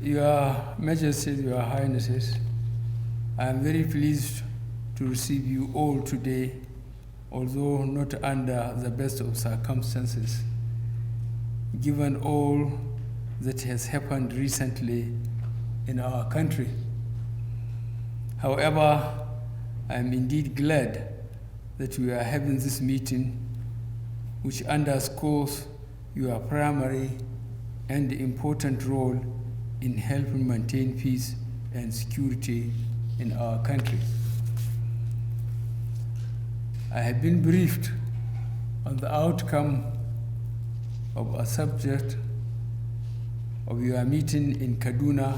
Your Majesties, Your Highnesses, I am very pleased to receive you all today, although not under the best of circumstances, given all that has happened recently in our country. However, I am indeed glad that we are having this meeting, which underscores your primary and important role in helping maintain peace and security in our country. I have been briefed on the outcome of a subject of your meeting in Kaduna,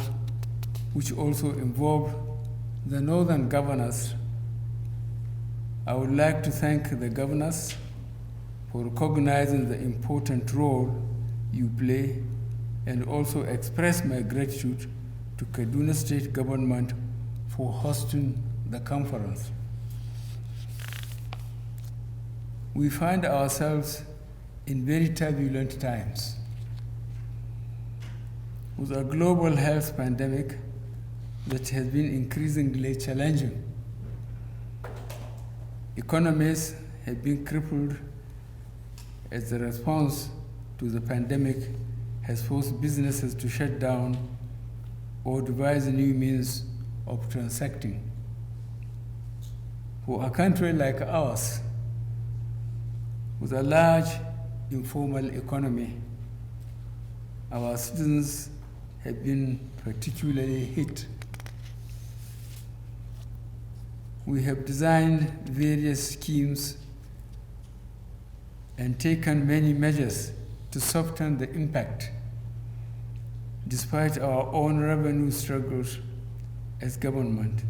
which also involved the northern governors. I would like to thank the governors for recognizing the important role you play and also express my gratitude to Kaduna State government for hosting the conference. We find ourselves in very turbulent times. With a global health pandemic that has been increasingly challenging, economies have been crippled as the response to the pandemic has forced businesses to shut down or devise new means of transacting. For a country like ours, with a large informal economy, our citizens have been particularly hit. We have designed various schemes and taken many measures to soften the impact, despite our own revenue struggles as government.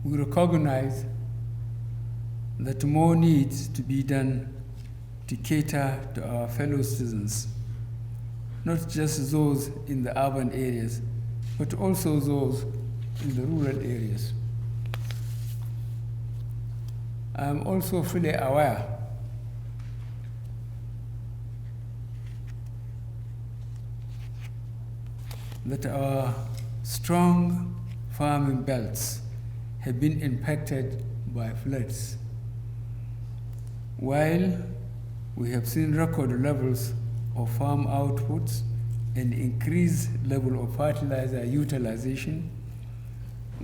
We recognize that more needs to be done to cater to our fellow citizens, not just those in the urban areas, but also those in the rural areas. I am also fully aware that our strong farming belts have been impacted by floods. While we have seen record levels of farm outputs and increased level of fertilizer utilization,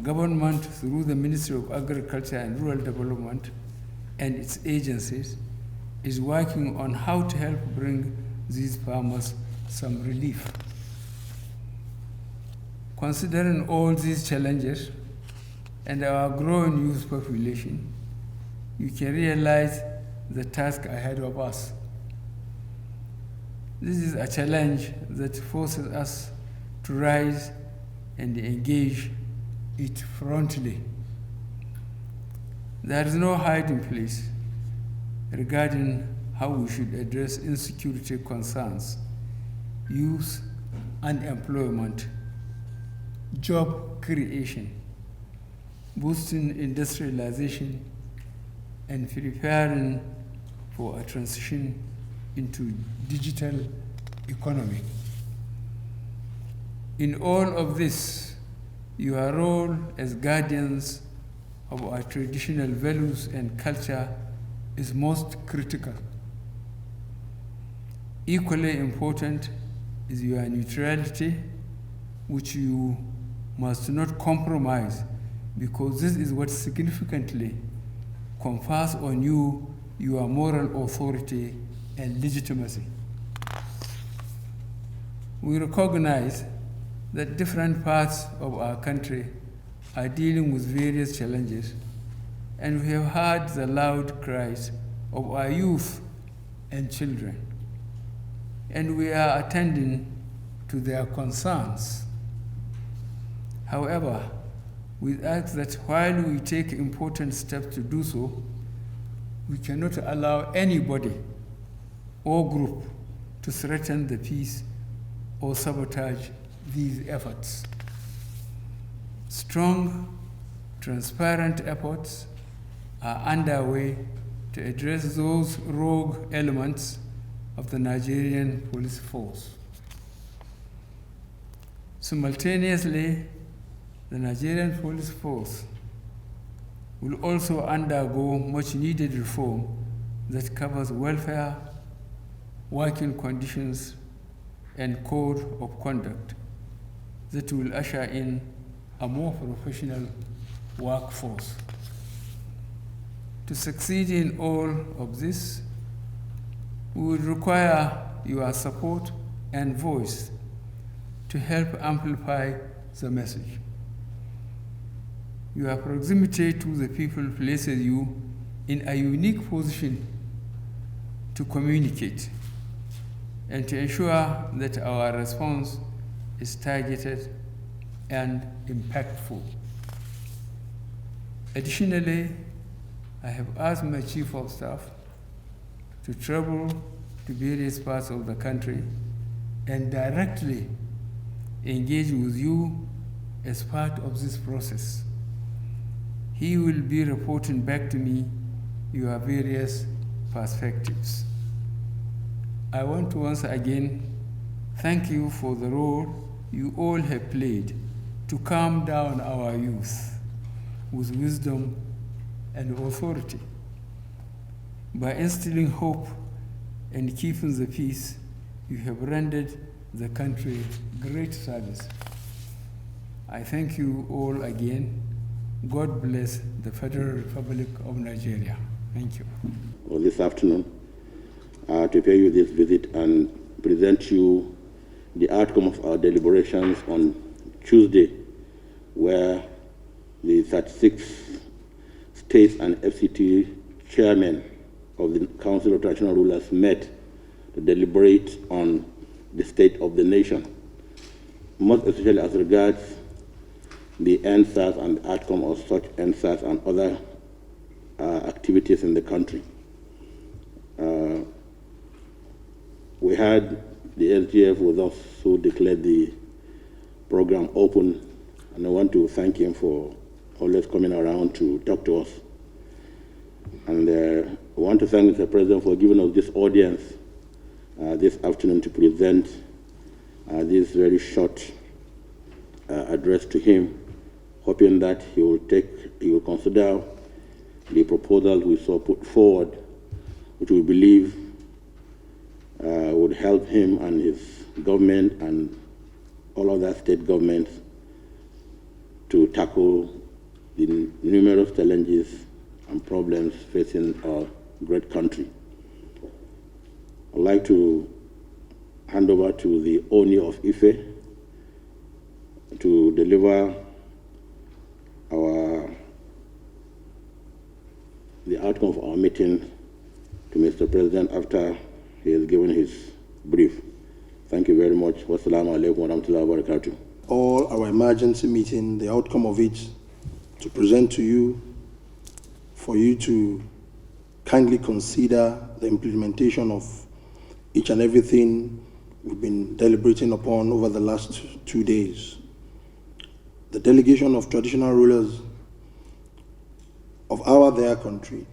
government through the Ministry of Agriculture and Rural Development and its agencies is working on how to help bring these farmers some relief. Considering all these challenges and our growing youth population, you can realize the task ahead of us. This is a challenge that forces us to rise and engage it frontally. There is no hiding place regarding how we should address insecurity concerns, youth unemployment, job creation, boosting industrialization, and preparing for a transition into digital economy. In all of this, your role as guardians of our traditional values and culture is most critical. Equally important is your neutrality, which you must not compromise, because this is what significantly confers on you your moral authority and legitimacy. We recognize that different parts of our country are dealing with various challenges, and we have heard the loud cries of our youth and children, and we are attending to their concerns. However, we ask that while we take important steps to do so, we cannot allow anybody or group to threaten the peace or sabotage these efforts. Strong, transparent efforts are underway to address those rogue elements of the Nigerian police force. Simultaneously, the Nigerian police force will also undergo much needed reform that covers welfare, working conditions, and code of conduct that will usher in a more professional workforce. To succeed in all of this, we would require your support and voice to help amplify the message. Your proximity to the people places you in a unique position to communicate and to ensure that our response is targeted and impactful. Additionally, I have asked my Chief of Staff to travel to various parts of the country and directly engage with you as part of this process. He will be reporting back to me your various perspectives. I want to once again thank you for the role you all have played to calm down our youth with wisdom and authority. By instilling hope and keeping the peace, you have rendered the country great service. I thank you all again. God bless the Federal Republic of Nigeria. Thank you. Well, this afternoon, to pay you this visit and present you the outcome of our deliberations on Tuesday, where the 36 states and FCT chairmen of the Council of Traditional Rulers met to deliberate on the state of the nation, most especially as regards the NSAS and the outcome of such NSAS and other activities in the country. We had the SGF with us who declared the program open, and I want to thank him for always coming around to talk to us. And I want to thank Mr. President for giving us this audience this afternoon to present this very short address to him, hoping that he will consider the proposals we saw put forward, which we believe would help him and his government and all other state governments to tackle the numerous challenges and problems facing our great country. I'd like to hand over to the Oni of Ife to deliver the outcome of our meeting to Mr. President after he has given his brief. Thank you very much. Wassalamu alaikum wa rahmatullahi wa barakatuh. All our emergency meeting, the outcome of it, to present to you, for you to kindly consider the implementation of each and everything we've been deliberating upon over the last 2 days. The delegation of traditional rulers of their country,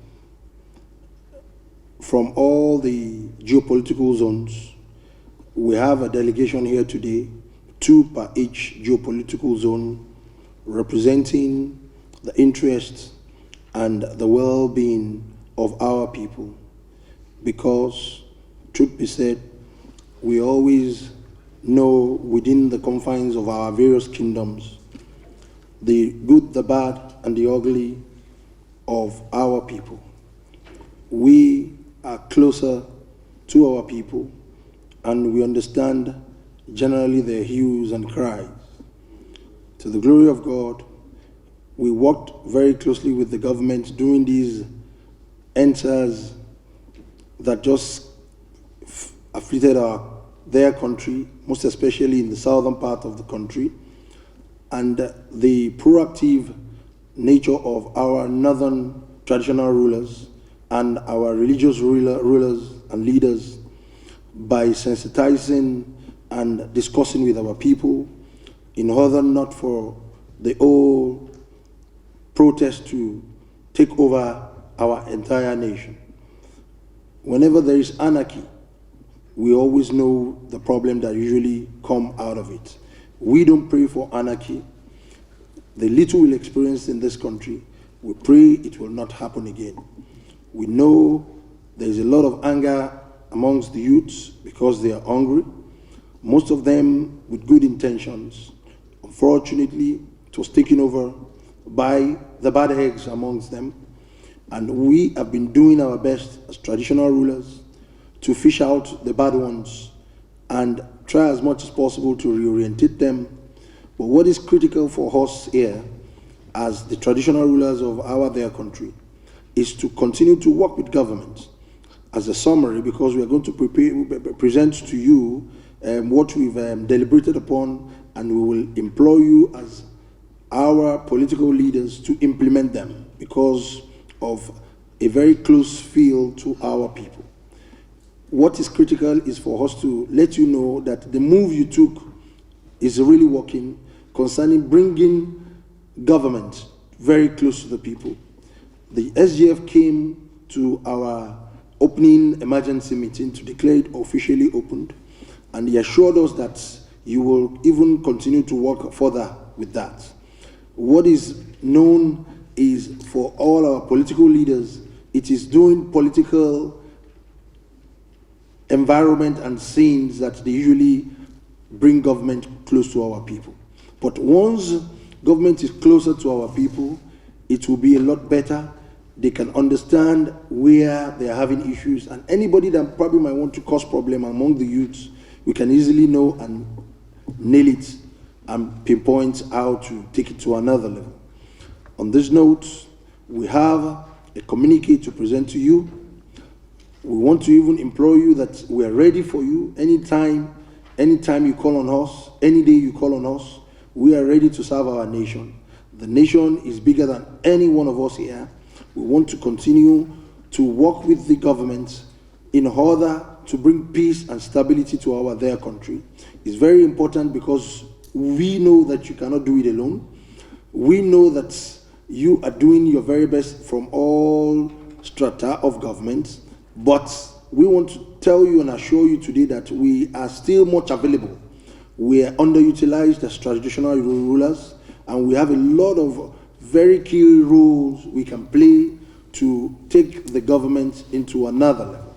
from all the geopolitical zones, we have a delegation here today, 2 per each geopolitical zone, representing the interests and the well-being of our people. Because, truth be said, we always know within the confines of our various kingdoms the good, the bad, and the ugly of our people. We are closer to our people, and we understand generally their hues and cries. To the glory of God, we worked very closely with the government during these enters that just afflicted their country, most especially in the southern part of the country, and the proactive nature of our northern traditional rulers and our religious rulers and leaders by sensitizing and discussing with our people in order not for the old protest to take over our entire nation. Whenever there is anarchy, we always know the problem that usually come out of it. We don't pray for anarchy. The little we'll experience in this country, we pray it will not happen again. We know there is a lot of anger amongst the youths because they are hungry, most of them with good intentions. Unfortunately, it was taken over by the bad eggs amongst them, and we have been doing our best as traditional rulers to fish out the bad ones and try as much as possible to reorientate them. But what is critical for us here, as the traditional rulers of their country, is to continue to work with government. As a summary, because we are going to present to you what we've deliberated upon, and we will implore you as our political leaders to implement them because of a very close feel to our people. What is critical is for us to let you know that the move you took is really working concerning bringing government very close to the people. The SGF came to our opening emergency meeting to declare it officially opened, and he assured us that you will even continue to work further with that. What is known is for all our political leaders, it is doing political environment and scenes that they usually bring government close to our people. But once government is closer to our people, it will be a lot better. They can understand where they are having issues, and anybody that probably might want to cause problem among the youths, we can easily know and nail it and pinpoint how to take it to another level. On this note, we have a communique to present to you. We want to even implore you that we are ready for you anytime you call on us, any day you call on us, we are ready to serve our nation. The nation is bigger than any one of us here. We want to continue to work with the government in order to bring peace and stability to their country. It's very important because we know that you cannot do it alone. We know that you are doing your very best from all strata of government, but we want to tell you and assure you today that we are still much available. We are underutilized as traditional rulers, and we have a lot of very key roles we can play to take the government into another level.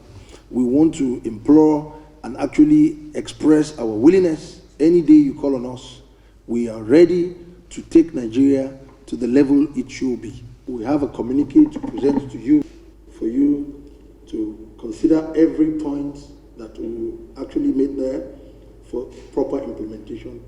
We want to implore and actually express our willingness. Any day you call on us, we are ready to take Nigeria to the level it should be. We have a communique to present to you for you to consider every point that we actually made there for proper implementation.